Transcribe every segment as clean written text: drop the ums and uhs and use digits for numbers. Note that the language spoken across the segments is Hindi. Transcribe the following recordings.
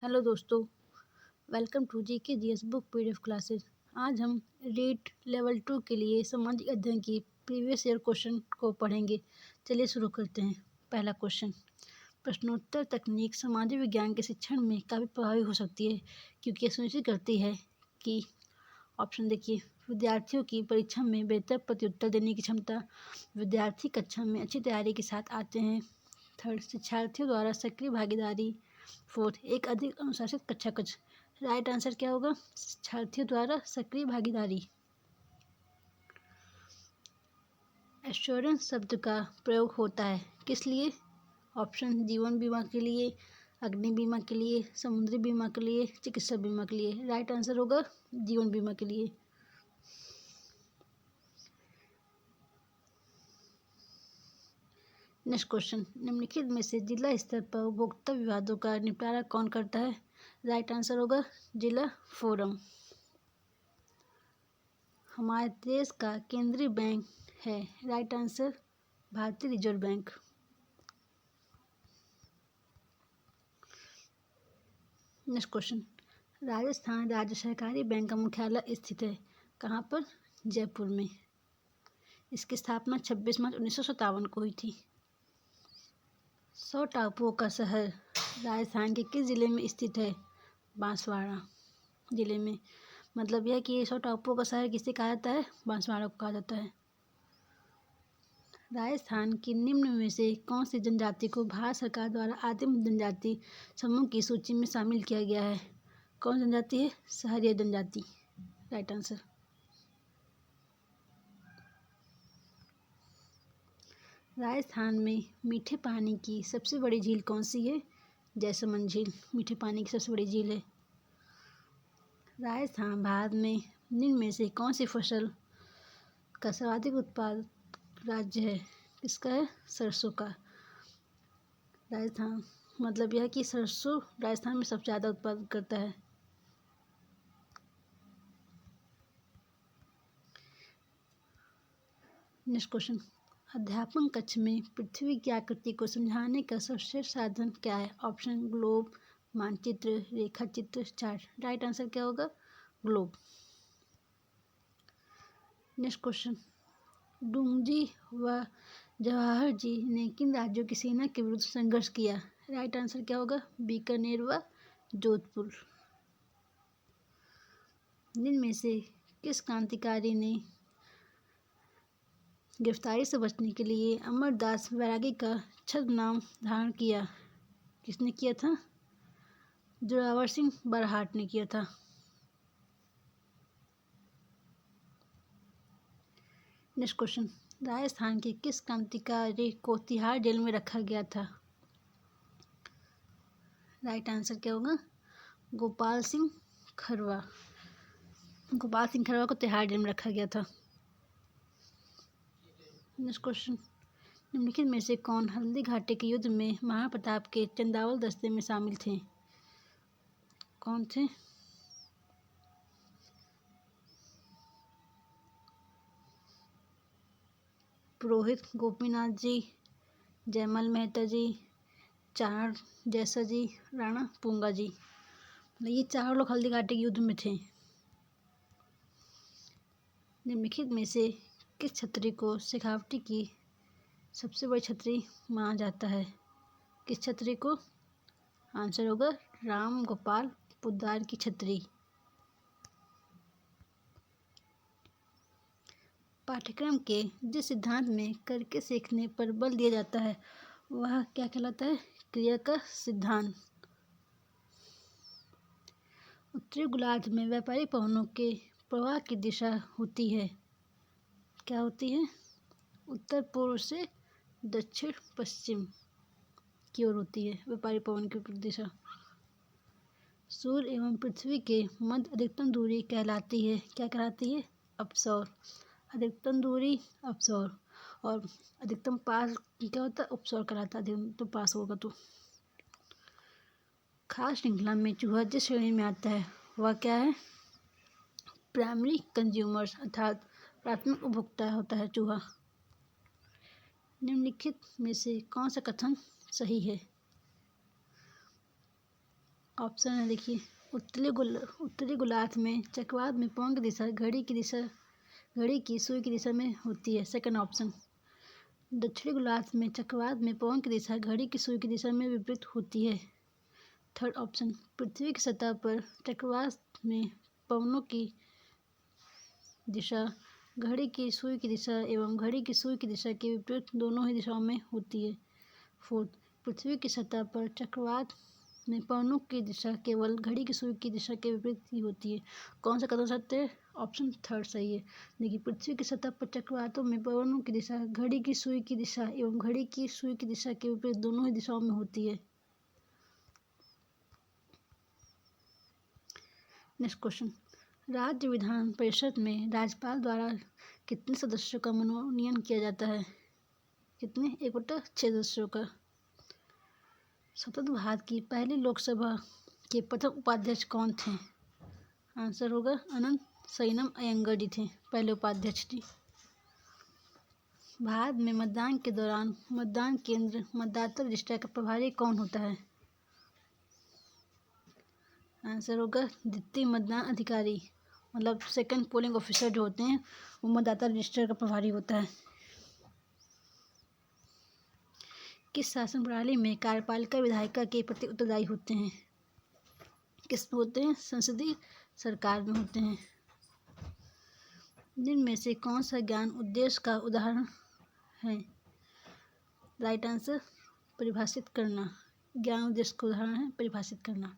हेलो दोस्तों, वेलकम टू जी के बुक पीडीएफ क्लासेस। आज हम रीड लेवल 2 के लिए सामाजिक अध्ययन की प्रीवियस ईयर क्वेश्चन को पढ़ेंगे। चलिए शुरू करते हैं। पहला क्वेश्चन, प्रश्नोत्तर तकनीक सामाजिक विज्ञान के शिक्षण में काफ़ी प्रभावी हो सकती है क्योंकि यह सुनिश्चित करती है कि ऑप्शन देखिए, विद्यार्थियों की परीक्षा में बेहतर प्रत्युत्तर देने की क्षमता, विद्यार्थी कक्षा में अच्छी तैयारी के साथ आते हैं। थर्ड, शिक्षार्थियों द्वारा सक्रिय भागीदारी। फोर्थ, एक अधिक अनुशासित कक्षा कक्ष। राइट आंसर क्या होगा? शिक्षार्थियों द्वारा सक्रिय भागीदारी। एश्योरेंस शब्द का प्रयोग होता है किस लिए? ऑप्शन, जीवन बीमा के लिए, अग्नि बीमा के लिए, समुद्री बीमा के लिए, चिकित्सा बीमा के लिए। राइट आंसर होगा जीवन बीमा के लिए। नेक्स्ट क्वेश्चन, निम्नलिखित में से जिला स्तर पर उपभोक्ता विवादों का निपटारा कौन करता है? राइट आंसर होगा जिला फोरम। हमारे देश का केंद्रीय बैंक है। राइट आंसर भारतीय reserve bank. Next question, Rajasthan राज्य सहकारी बैंक का मुख्यालय स्थित है कहाँ पर? जयपुर में। इसकी स्थापना 26 मार्च 1957 को हुई थी। 100 टापुओं का शहर राजस्थान के किस जिले में स्थित है? बांसवाड़ा जिले में। मतलब यह कि 100 टापुओं का शहर किसे कहा जाता है? बांसवाड़ा को कहा जाता है। राजस्थान की निम्न में से कौन सी जनजाति को भारत सरकार द्वारा आदिम जनजाति समूह की सूची में शामिल किया गया है? कौन जनजाति है? सहरिया जनजाति। Right answer. राजस्थान में मीठे पानी की सबसे बड़ी झील कौन सी है? जैसलमेर झील मीठे पानी की सबसे बड़ी झील है। राजस्थान भारत में निम्न में से कौन सी फसल का सर्वाधिक उत्पादक राज्य है? किसका है? सरसों का। राजस्थान मतलब यह कि सरसों राजस्थान में सबसे ज़्यादा उत्पादन करता है। नेक्स्ट क्वेश्चन, अध्यापन कक्ष में पृथ्वी की आकृति को समझाने का सर्वश्रेष्ठ साधन क्या है? ऑप्शन, ग्लोब, मानचित्र, रेखा चित्र, चार्ट। राइट आंसर क्या होगा? ग्लोब। नेक्स्ट क्वेश्चन, डूंगजी व जवाहर जी ने किन राज्यों की सेना के विरुद्ध संघर्ष किया? राइट आंसर क्या होगा? बीकानेर व जोधपुर। निम्न में से किस क्रांतिकारी ने गिरफ्तारी से बचने के लिए अमरदास बैरागी का छद्म नाम धारण किया? किसने किया था? जोरावर सिंह बरहाट ने किया था। नेक्स्ट क्वेश्चन, राजस्थान के किस क्रांतिकारी को तिहाड़ जेल में रखा गया था? राइट आंसर क्या होगा? गोपाल सिंह खरवा। गोपाल सिंह खरवा को तिहाड़ जेल में रखा गया था। नेक्स्ट क्वेश्चन, निम्नलिखित में से कौन हल्दी घाटी के युद्ध में महाप्रताप के चंदावल दस्ते में शामिल थे? कौन थे? पुरोहित गोपीनाथ जी, जयमल मेहता जी, चार जैसा जी, राणा पूंगा जी। ये चारों लोग हल्दी घाटी के युद्ध में थे। निम्नलिखित में से किस छतरी को शेखावटी की सबसे बड़ी छतरी माना जाता है? किस छतरी को? आंसर होगा राम गोपाल पोद्दार की छतरी। पाठ्यक्रम के जिस सिद्धांत में करके सीखने पर बल दिया जाता है वह क्या कहलाता है? क्रिया का सिद्धांत। उत्तरी गोलार्ध में व्यापारिक पवनों के प्रवाह की दिशा होती है, क्या होती है? उत्तर पूर्व से दक्षिण पश्चिम की ओर होती है व्यापारिक पवन की दिशा। सूर्य एवं पृथ्वी के मध्य अधिकतम दूरी कहलाती है, क्या कहलाती है? अपसौर। अधिकतम दूरी अपसौर और अधिकतम पास क्या होता है? उपसौर कहलाता है। अधिकतम पास होगा तो। खाद्य श्रृंखला में चूहा जिस श्रेणी में आता है वह क्या है? प्राइमरी कंज्यूमर्स अर्थात प्राथमिक उपभोक्ता होता है चूहा। निम्नलिखित में से कौन सा कथन सही है? ऑप्शन है देखिए, उत्तरी गोलार्ध में चक्रवात में पवन की दिशा घड़ी की सुई की दिशा में होती है। Second option. दक्षिणी गोलार्ध में चक्रवात में पवन की दिशा घड़ी की सुई की दिशा में विपरीत होती है। Third option. पृथ्वी की सतह पर चक्रवात में पवनों की दिशा घड़ी की सुई की दिशा एवं घड़ी की सुई की दिशा के विपरीत दोनों ही दिशाओं में होती है। फोर्थ। पृथ्वी की सतह पर चक्रवात में पवनों की दिशा केवल घड़ी की सुई की दिशा के विपरीत ही होती है। कौन सा कदम सत्य है? ऑप्शन थर्ड सही है। देखिए, पृथ्वी की सतह पर चक्रवातों में पवनों की दिशा घड़ी की सुई की दिशा एवं घड़ी की सुई की दिशा के विपरीत दोनों ही दिशाओं में होती है। Next question. राज्य विधान परिषद में राज्यपाल द्वारा कितने सदस्यों का मनोनयन किया जाता है? कितने? 1/6 सदस्यों का। स्वतंत्र भारत की पहली लोकसभा के प्रथम उपाध्यक्ष कौन थे? आंसर होगा अनंत सैनम अयंगर जी थे पहले उपाध्यक्ष जी। भारत में मतदान के दौरान मतदान केंद्र मतदाता रजिस्टर का प्रभारी कौन होता है? आंसर होगा द्वितीय मतदान अधिकारी, मतलब सेकंड पोलिंग ऑफिसर जो होते हैं वो मतदाता रजिस्टर का प्रभारी होता है। किस शासन प्रणाली में कार्यपालिका विधायिका के प्रति उत्तरदायी होते हैं? किस में होते हैं? संसदीय सरकार में होते हैं। जिनमें से कौन सा ज्ञान उद्देश्य का उदाहरण है? राइट आंसर परिभाषित करना। ज्ञान उद्देश्य का उदाहरण है परिभाषित करना।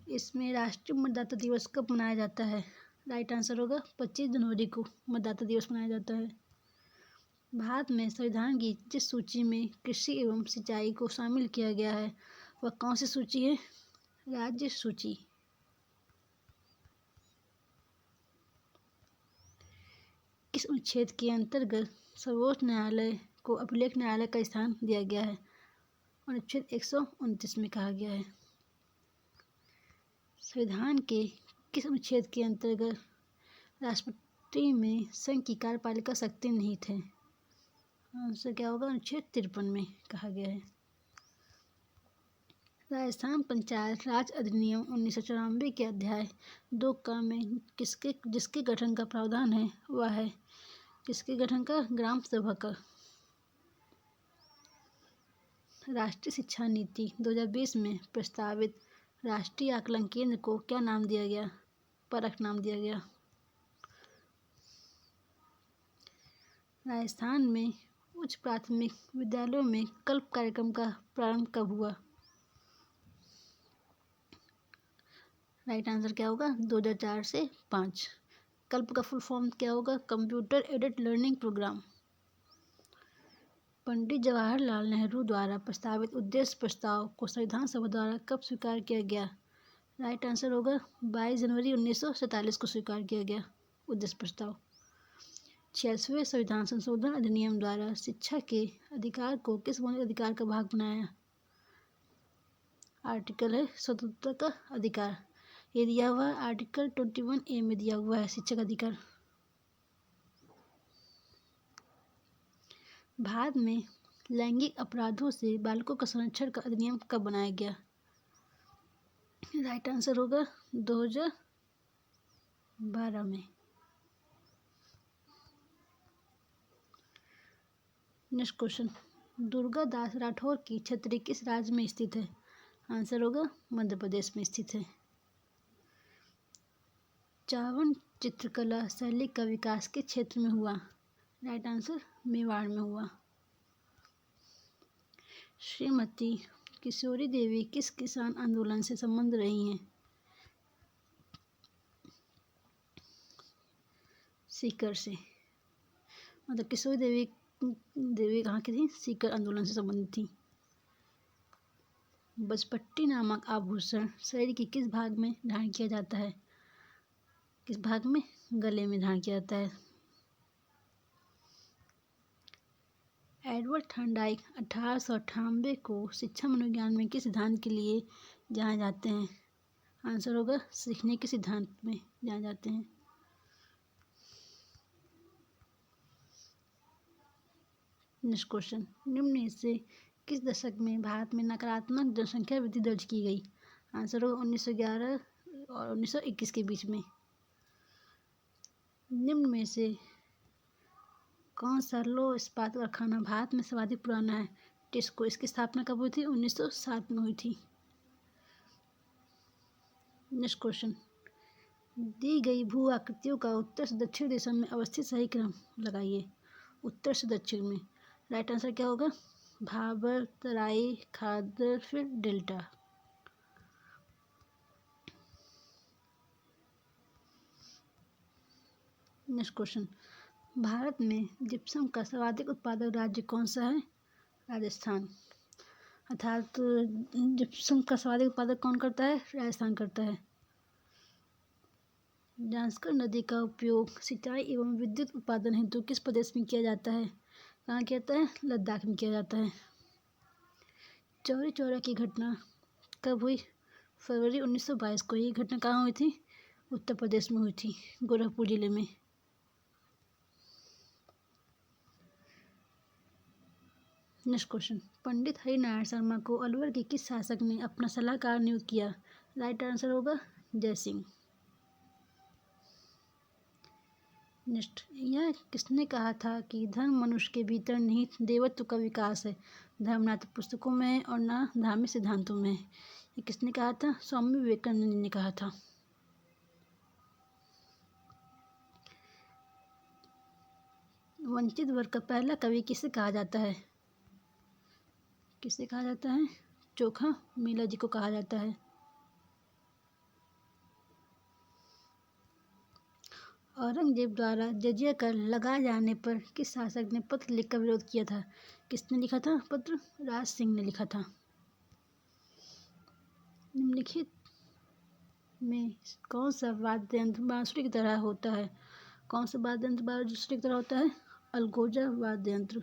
इसमें राष्ट्रीय मतदाता दिवस कब मनाया जाता है? राइट आंसर होगा 25 जनवरी को मतदाता दिवस मनाया जाता है। भारत में संविधान की जिस सूची में कृषि एवं सिंचाई को शामिल किया गया है वह कौन सी सूची है? राज्य सूची। किस अनुच्छेद के अंतर्गत सर्वोच्च न्यायालय को अभिलेख न्यायालय का स्थान दिया गया है? अनुच्छेद 129 में कहा गया है। संविधान के किस अनुच्छेद के अंतर्गत राष्ट्रपति में संघ की कार्यपालिका शक्ति नहीं थे? आंसर क्या होगा? अनुच्छेद 53 में कहा गया है। राजस्थान पंचायत राज अधिनियम 1994 के अध्याय 2 का में जिसके गठन का प्रावधान है वह है किसके गठन का? ग्राम सभा का। राष्ट्रीय शिक्षा नीति 2020 में प्रस्तावित राष्ट्रीय आकलन केंद्र को क्या नाम दिया गया? परख नाम दिया गया। राजस्थान में उच्च प्राथमिक विद्यालयों में कल्प कार्यक्रम का प्रारंभ कब हुआ? राइट आंसर क्या होगा? 2004 से 5। कल्प का फुल फॉर्म क्या होगा? Computer aided learning program. Pandit Jawaharlal Nehru द्वारा प्रस्तावित उद्देश्य प्रस्ताव को संविधान सभा द्वारा कब स्वीकार किया गया? राइट आंसर होगा 22 जनवरी 1947 को स्वीकार किया गया उद्देश्य प्रस्ताव। 46वें संविधान संशोधन अधिनियम द्वारा शिक्षा के अधिकार को किस मौलिक अधिकार का भाग बनाया? आर्टिकल है स्वतंत्रता का अधिकार। ये दिया हुआ है आर्टिकल 21A में दिया हुआ है शिक्षा का अधिकार। भारत में लैंगिक अपराधों से बालकों का संरक्षण का अधिनियम कब बनाया गया? राइट आंसर होगा 2012 में। Next question. दुर्गा दास राठौर की छतरी किस राज्य में स्थित है? आंसर होगा मध्य प्रदेश में स्थित है। चावन चित्रकला शैली का विकास किस क्षेत्र में हुआ? राइट आंसर मेवाड़ में हुआ। श्रीमती किशोरी देवी किस किसान आंदोलन से संबंध रही हैं? सीकर से। मतलब किशोरी देवी कहाँ की थी? सीकर आंदोलन से संबंधित थी। बजपट्टी नामक आभूषण शरीर के किस भाग में धारण किया जाता है? किस भाग में? गले में धारण किया जाता है। एडवर्ड थॉर्नडाइक 1898 को शिक्षा मनोविज्ञान में किस सिद्धांत के लिए जाने जाते हैं? आंसर होगा सीखने के सिद्धांत में जाने जाते हैं। Next question. निम्न में से किस दशक में भारत में नकारात्मक जनसंख्या वृद्धि दर्ज की गई? आंसर होगा 1911 और 1921 के बीच में। निम्न में से कौन सा लौह इस्पात कारखाना भारत में सर्वाधिक पुराना है? टिस्को। इसकी स्थापना कब हुई थी? 1907 में हुई थी। नेक्स्ट क्वेश्चन, दी गई भू आकृतियों का उत्तर से दक्षिण दिशा में अवस्थित सही क्रम लगाइए। उत्तर से दक्षिण में राइट आंसर क्या होगा? भाबर, तराई, खादर, फिर डेल्टा। नेक्स्ट क्वेश्चन, भारत में जिप्सम का सर्वाधिक उत्पादक राज्य कौन सा है? राजस्थान। अर्थात जिप्सम का सर्वाधिक उत्पादक कौन करता है? राजस्थान करता है। जांस्कर नदी का उपयोग सिंचाई एवं विद्युत उत्पादन हेतु किस प्रदेश में किया जाता है? कहाँ किया जाता है? लद्दाख में किया जाता है। चौरी चौरा की घटना कब हुई? फरवरी 1922 को। ये घटना कहाँ हुई थी? उत्तर प्रदेश में हुई थी, गोरखपुर जिले में। नेक्स्ट क्वेश्चन, पंडित हरिनारायण शर्मा को अलवर के किस शासक ने अपना सलाहकार नियुक्त किया? राइट आंसर होगा जय सिंह। नेक्स्ट, यह किसने कहा था कि धर्म मनुष्य के भीतर निहित देवत्व का विकास है? धर्म ना तो पुस्तकों में है और ना धार्मिक सिद्धांतों में है। ये किसने कहा था? स्वामी विवेकानंद ने कहा था। वंचित वर्ग का पहला कवि किसे कहा जाता है? किसे कहा जाता है? चोखा मीला जी को कहा जाता है। औरंगजेब द्वारा जजिया कर लगाए जाने पर किस शासक ने पत्र लिखकर विरोध किया था? किसने लिखा था पत्र? राज सिंह ने लिखा था। निम्नलिखित में कौन सा वाद्य यंत्र बांसुरी की तरह होता है? कौन सा वाद्य यंत्र बांसुरी की तरह होता है? अलगोजा वाद्य यंत्र।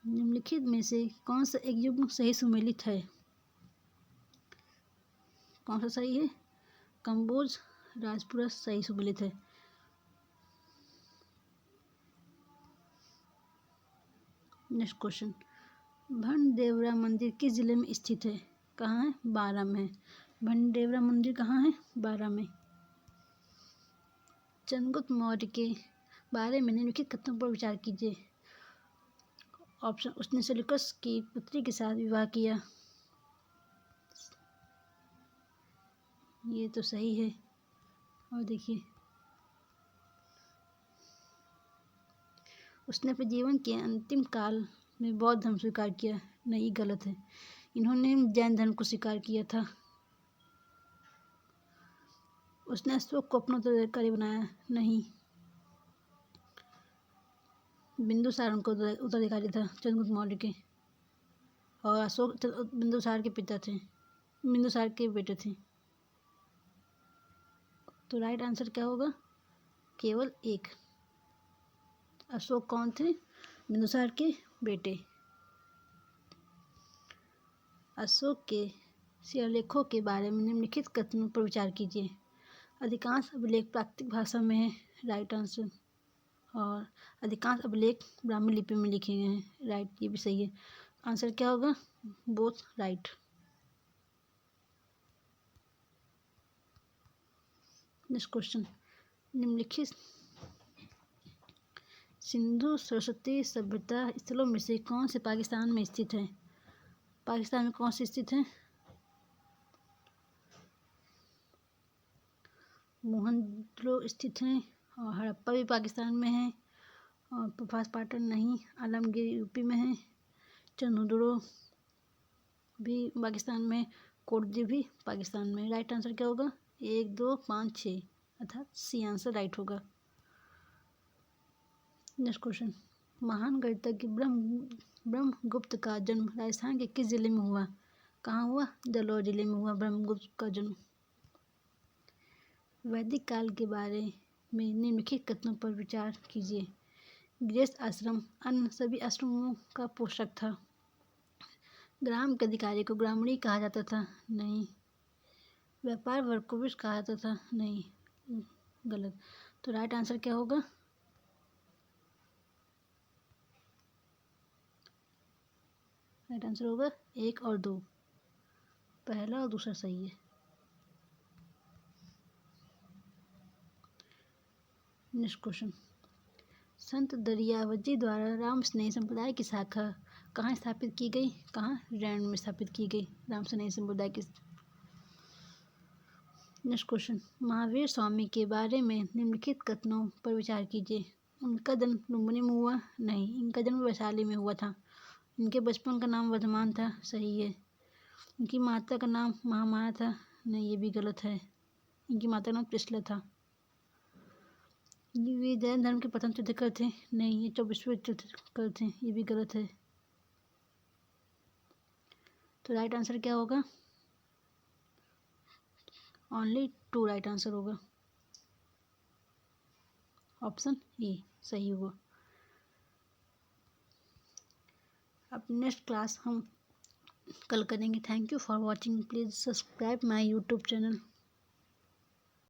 निम्नलिखित में से कौन सा एक युग्म सही सुमेलित है? कौन सा सही है? कंबोज, राजपुरा सही सुमेलित है। नेक्स्ट क्वेश्चन, भंडेवरा मंदिर किस जिले में स्थित है? कहाँ है? बारां में। भंडेवरा मंदिर कहाँ है? बारां में। चंद्रगुप्त मौर्य के बारे में निम्नलिखित कथनों पर विचार कीजिए। ऑप्शन, उसने सेल्यूकस की पुत्री के साथ विवाह किया। ये तो सही है। और देखिए, उसने अपने जीवन के अंतिम काल में बौद्ध धर्म स्वीकार किया। नहीं, गलत है। इन्होंने जैन धर्म को स्वीकार किया था। उसने अशोक को अपना उत्तराधिकारी बनाया। नहीं, बिंदुसार उनको उत्तराधिकारी था चंद्रगुप्त मौर्य के, और अशोक बिंदुसार के पिता थे, बिंदुसार के बेटे थे। तो राइट आंसर क्या होगा? केवल एक। अशोक कौन थे? बिंदुसार के बेटे। अशोक के शिलालेखों के बारे में निम्नलिखित कथनों पर विचार कीजिए। अधिकांश अभिलेख प्राकृतिक भाषा में है। Right answer. और अधिकांश अभिलेख ब्राह्मी लिपि में लिखे गए हैं। राइट, ये भी सही है। आंसर क्या होगा? Both right. नेक्स्ट क्वेश्चन, निम्नलिखित सिंधु सरस्वती सभ्यता स्थलों में से कौन से पाकिस्तान में स्थित है? पाकिस्तान में कौन से स्थित है? मोहनजोदड़ो स्थित है, और हड़प्पा भी पाकिस्तान में है, और प्रभास पाटन नहीं, आलमगीर यूपी में है, चंदोदड़ो भी पाकिस्तान में, कोटद्वीप भी पाकिस्तान में। राइट आंसर क्या होगा? 1, 2, 5, 6, अर्थात सी आंसर राइट होगा। नेक्स्ट क्वेश्चन, महान गणितज्ञ ब्रह्मगुप्त का जन्म राजस्थान के किस जिले में हुआ? कहाँ हुआ? जालौर जिले में हुआ ब्रह्मगुप्त का जन्म। वैदिक काल के बारे में निम्नलिखित कथनों पर विचार कीजिए। गृहस्थ आश्रम अन्य सभी आश्रमों का पोषक था। ग्राम के अधिकारी को ग्रामणी कहा जाता था। नहीं। व्यापार वर्ग को विष कहा जाता था। नहीं, गलत। तो राइट आंसर क्या होगा? राइट आंसर होगा 1 और 2, पहला और दूसरा सही है। नेक्स्ट क्वेश्चन, संत दरियावजी द्वारा राम स्नेह संप्रदाय की शाखा कहाँ स्थापित की गई? कहाँ? रैन में स्थापित की गई राम स्नेह संप्रदाय की। नेक्स्ट क्वेश्चन, महावीर स्वामी के बारे में निम्नलिखित कथनों पर विचार कीजिए। उनका जन्म लुम्बिनी में हुआ? नहीं, इनका जन्म वैशाली में हुआ था। इनके बचपन का नाम वर्धमान था? सही है। इनकी माता का नाम महामाया था? नहीं, ये भी गलत है। इनकी माता का नाम त्रिशला था। ये जैन धर्म के प्रथम तीर्थंकर थे? नहीं, ये 24वें तीर्थंकर थे। ये भी गलत है। तो राइट आंसर क्या होगा? ओनली 2 राइट आंसर होगा। ऑप्शन ए सही होगा। अब नेक्स्ट क्लास हम कल करेंगे। Thank you for watching. Please subscribe my YouTube channel.